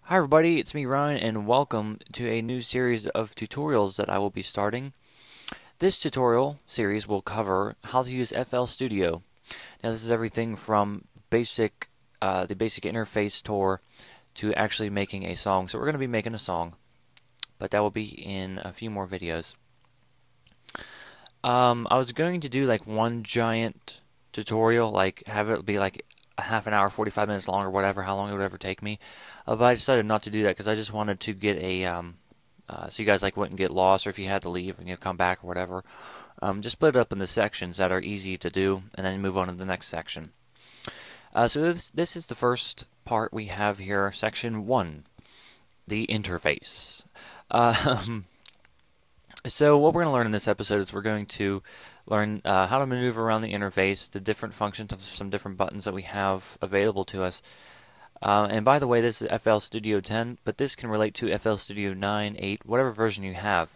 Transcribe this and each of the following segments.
Hi everybody, it's me Ryan and welcome to a new series of tutorials that I will be starting. This tutorial series will cover how to use FL Studio. Now this is everything from the basic interface tour to actually making a song. So we're going to be making a song, but that will be in a few more videos. I was going to do like one giant tutorial, like have it be like a half an hour, 45 minutes long or whatever, how long it would ever take me. But I decided not to do that because I just wanted to get so you guys like wouldn't get lost, or if you had to leave and you come back or whatever. Just split it up into sections that are easy to do, and then move on to the next section. So this is the first part we have here, section 1, the interface. So what we're going to learn in this episode is we're going to learn how to maneuver around the interface, the different functions of some different buttons that we have available to us. And by the way, this is FL Studio 10, but this can relate to FL Studio 9, 8, whatever version you have.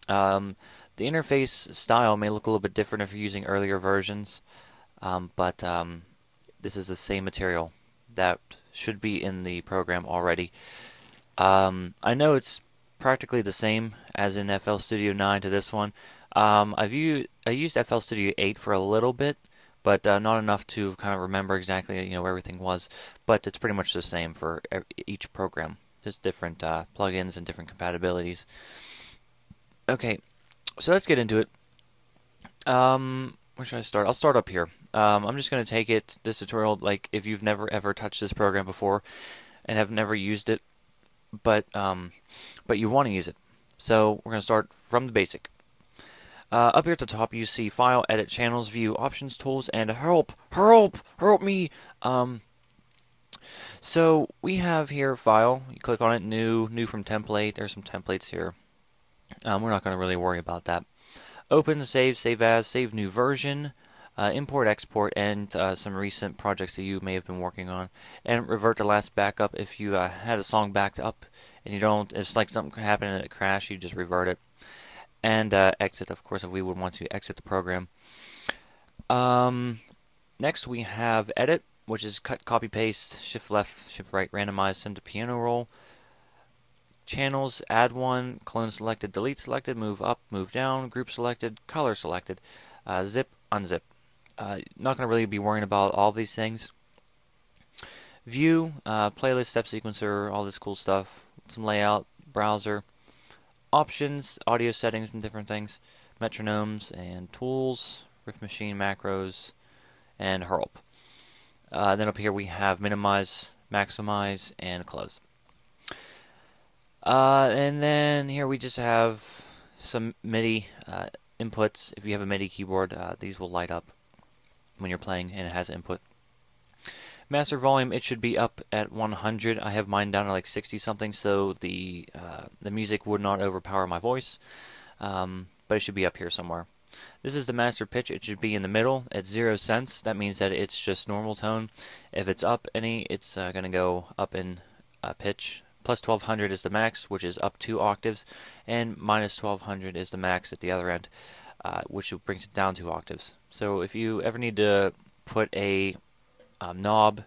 The interface style may look a little bit different if you're using earlier versions, but this is the same material that should be in the program already. I know it's practically the same as in FL Studio 9 to this one. I used FL Studio 8 for a little bit, but not enough to kind of remember exactly where everything was. But it's pretty much the same for each program. Just different plugins and different compatibilities. Okay, so let's get into it. Where should I start? I'll start up here. I'm just going to take this tutorial, like if you've never ever touched this program before and have never used it, but you want to use it. So we're going to start from the basic. Up here at the top, you see File, Edit, Channels, View, Options, Tools, and Help! Help! Help me! So we have here File. You click on it, New from Template. There's some templates here. We're not going to really worry about that. Open, Save, Save As, Save New Version, Import, Export, and some recent projects that you may have been working on. And revert to last backup if you had a song backed up and you don't, it's like something happened and it crashed, you just revert it. And exit, of course, if we would want to exit the program. Next we have Edit, which is cut, copy, paste, shift left, shift right, randomize, send to piano roll. Channels, add one, clone selected, delete selected, move up, move down, group selected, color selected, zip, unzip. Not going to really be worrying about all these things. View, playlist, step sequencer, all this cool stuff. Some layout, browser, options, audio settings and different things, metronomes and tools, riff machine macros, and hurl. Then up here we have minimize, maximize, and close. And then here we just have some MIDI inputs. If you have a MIDI keyboard, these will light up when you're playing and it has input. Master volume, it should be up at 100. I have mine down to like 60 something, so the music would not overpower my voice, but it should be up here somewhere. This is the master pitch. It should be in the middle at 0 cents. That means that it's just normal tone. If it's up any, it's going to go up in pitch. Plus 1200 is the max, which is up 2 octaves, and minus 1200 is the max at the other end, which brings it down 2 octaves. So if you ever need to put a knob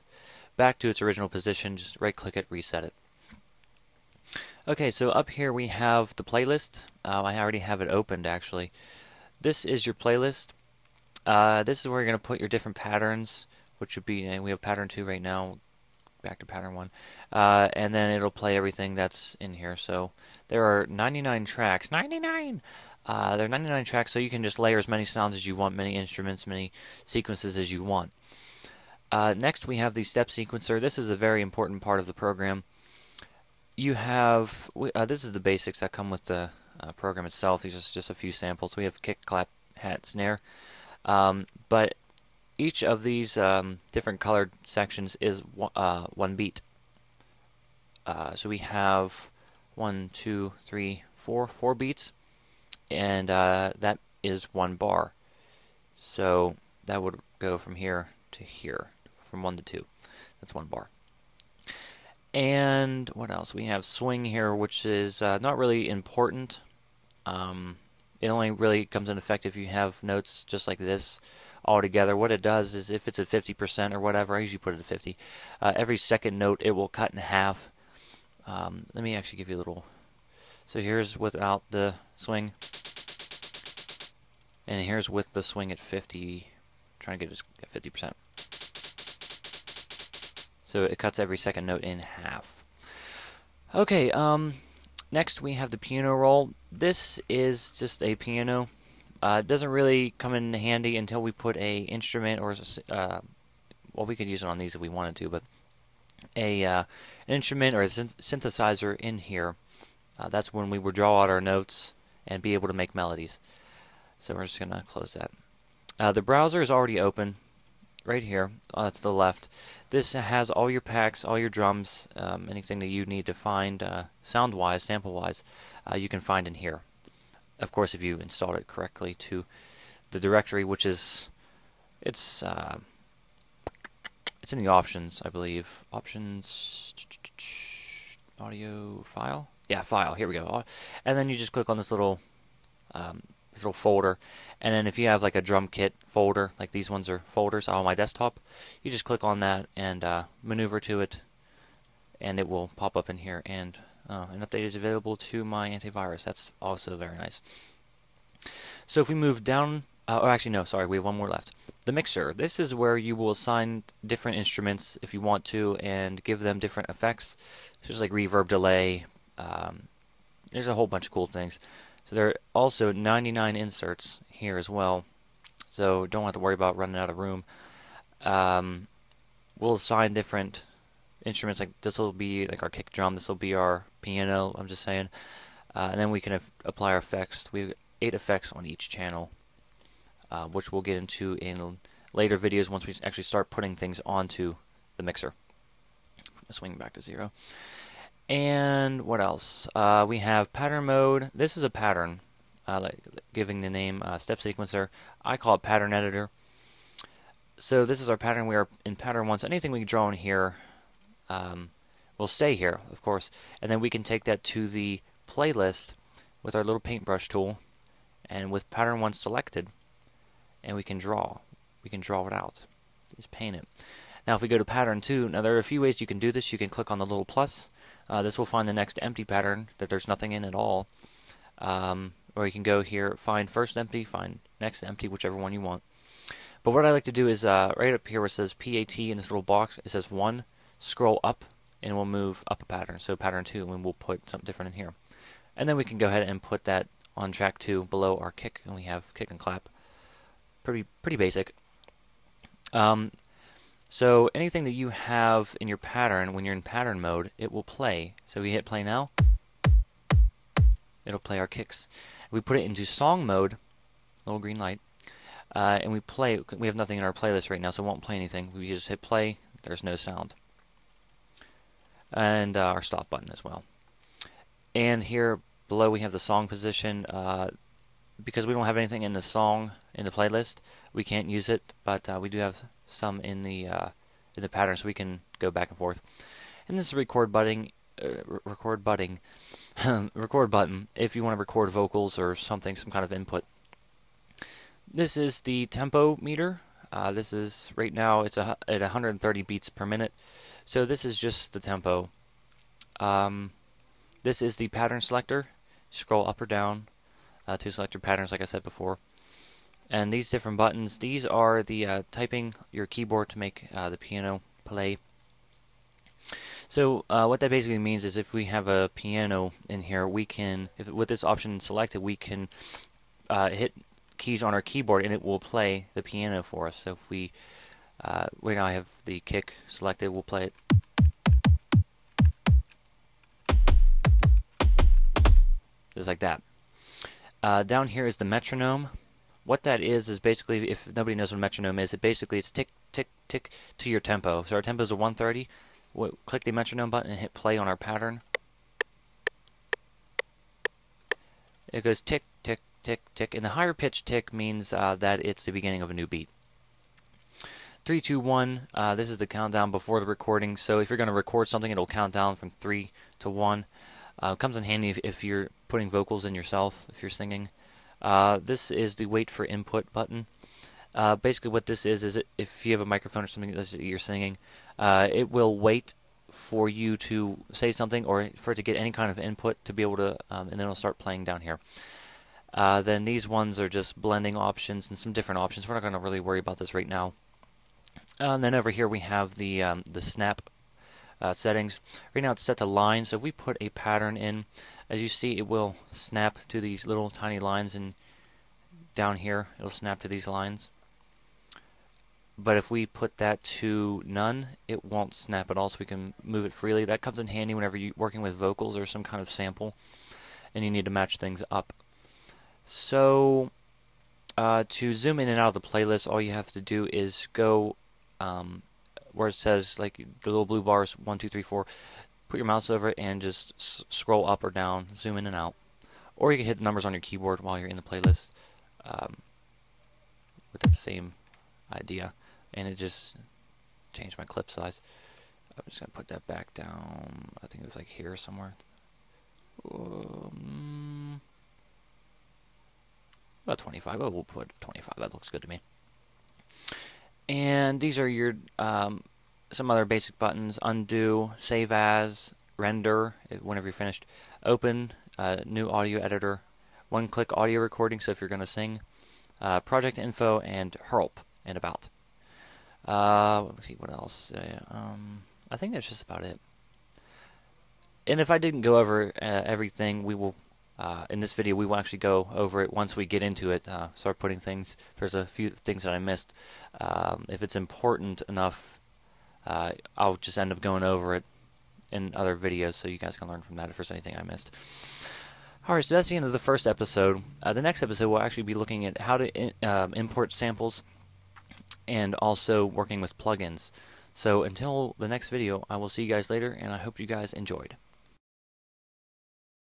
back to its original position, just right click it, reset it. Okay, so up here we have the playlist. I already have it opened actually. This is your playlist. This is where you're going to put your different patterns, which would be, and we have pattern 2 right now, back to pattern 1, and then it'll play everything that's in here. So there are 99 tracks. 99! There are 99 tracks, so you can just layer as many sounds as you want, many instruments, many sequences as you want. Next we have the step sequencer. This is a very important part of the program. You have, this is the basics that come with the program itself. These are just a few samples. We have kick, clap, hat, snare. But each of these different colored sections is one beat. So we have 1, 2, 3, 4 beats, and that is 1 bar. So that would go from here to here, from 1 to 2. That's 1 bar. And what else? We have swing here, which is not really important. It only really comes into effect if you have notes just like this all together. What it does is if it's at 50% or whatever, I usually put it at 50, every second note it will cut in half Let me actually give you a little. So here's without the swing, and here's with the swing at 50. Trying to get it at 50%. So it cuts every second note in half. Okay, next we have the piano roll. This is just a piano. It doesn't really come in handy until we put a instrument or well, we could use it on these if we wanted to, but an instrument or a synthesizer in here. That's when we would draw out our notes and be able to make melodies. So we're just going to close that. The browser is already open right here. That's the left. This has all your packs, all your drums, anything that you need to find sound-wise, sample-wise, you can find in here. Of course, if you installed it correctly to the directory, which is it's in the options, I believe. Options, audio, file. Yeah, file. Here we go. And then you just click on this little folder, and then if you have like a drum kit folder, like these ones are folders on my desktop, you just click on that and maneuver to it, and it will pop up in here. And an update is available to my antivirus. That's also very nice. So if we move down, oh actually no, sorry, we have one more left. The mixer. This is where you will assign different instruments if you want to, and give them different effects. So there's like reverb, delay. There's a whole bunch of cool things. So there are also 99 inserts here as well, so don't have to worry about running out of room. We'll assign different instruments, like this will be like our kick drum, this will be our piano, I'm just saying. And then we can apply our effects. We have 8 effects on each channel, which we'll get into in later videos once we actually start putting things onto the mixer. Swing back to 0. And what else? We have pattern mode. This is a pattern, like giving the name step sequencer. I call it pattern editor. So this is our pattern. We are in pattern 1. So anything we draw in here will stay here, of course. And then we can take that to the playlist with our little paintbrush tool, and with pattern 1 selected, and we can draw. We can draw it out. Just paint it. Now if we go to pattern 2, now there are a few ways you can do this. You can click on the little plus. This will find the next empty pattern that there's nothing in at all. Or you can go here, find first empty, find next empty, whichever one you want. But what I like to do is right up here where it says PAT in this little box, it says 1, scroll up, and we'll move up a pattern. So pattern 2, and we'll put something different in here. And then we can go ahead and put that on track 2 below our kick, and we have kick and clap. Pretty basic. So anything that you have in your pattern, when you're in pattern mode, it will play. So we hit play now, it'll play our kicks. We put it into song mode, little green light, and we play. We have nothing in our playlist right now, so it won't play anything. We just hit play, there's no sound. And our stop button as well. And here below we have the song position. Because we don't have anything in the song in the playlist, we can't use it, but we do have some in the pattern, so we can go back and forth. And this is record button. Record button. If you want to record vocals or something, some kind of input. This is the tempo meter. This is right now it's at 130 beats per minute. So this is just the tempo. This is the pattern selector. Scroll up or down to select your patterns, like I said before. And these different buttons, these are the typing your keyboard to make the piano play. So what that basically means is if we have a piano in here, we can, with this option selected, we can hit keys on our keyboard and it will play the piano for us. So if we, right now I have the kick selected, we'll play it. Just like that. Down here is the metronome. What that is basically, if nobody knows what a metronome is, it's tick, tick, tick to your tempo. So our tempo is a 130. We'll click the metronome button and hit play on our pattern. It goes tick, tick, tick, tick. And the higher pitch tick means that it's the beginning of a new beat. 3, 2, 1. This is the countdown before the recording. So if you're going to record something, it'll count down from 3 to 1. Comes in handy if you're putting vocals in yourself, if you're singing. This is the wait for input button. Basically what this is if you have a microphone or something that you're singing, it will wait for you to say something or for it to get any kind of input to be able to, and then it'll start playing down here. Then these ones are just blending options and some different options. We're not going to really worry about this right now. And then over here we have the snap settings. Right now it's set to line, so if we put a pattern in, as you see, it will snap to these little tiny lines, and down here it'll snap to these lines. But if we put that to none, it won't snap at all, so we can move it freely. That comes in handy whenever you're working with vocals or some kind of sample and you need to match things up. So to zoom in and out of the playlist, all you have to do is go where it says, like, the little blue bars 1, 2, 3, 4, put your mouse over it and just scroll up or down, zoom in and out. Or you can hit the numbers on your keyboard while you're in the playlist with that same idea. And it just changed my clip size. I'm just going to put that back down. I think it was like here somewhere. About 25. Oh, we'll put 25. That looks good to me. And these are your some other basic buttons: undo, save as, render whenever you're finished, open, new audio editor, one-click audio recording, so if you're going to sing, project info, and help and about. Let's see what else. I think that's just about it. And if I didn't go over everything, we will. In this video, we will actually go over it once we get into it, start putting things. There's a few things that I missed. If it's important enough, I'll just end up going over it in other videos so you guys can learn from that if there's anything I missed. Alright, so that's the end of the first episode. The next episode will actually be looking at how to import samples and also working with plugins. So until the next video, I will see you guys later, and I hope you guys enjoyed.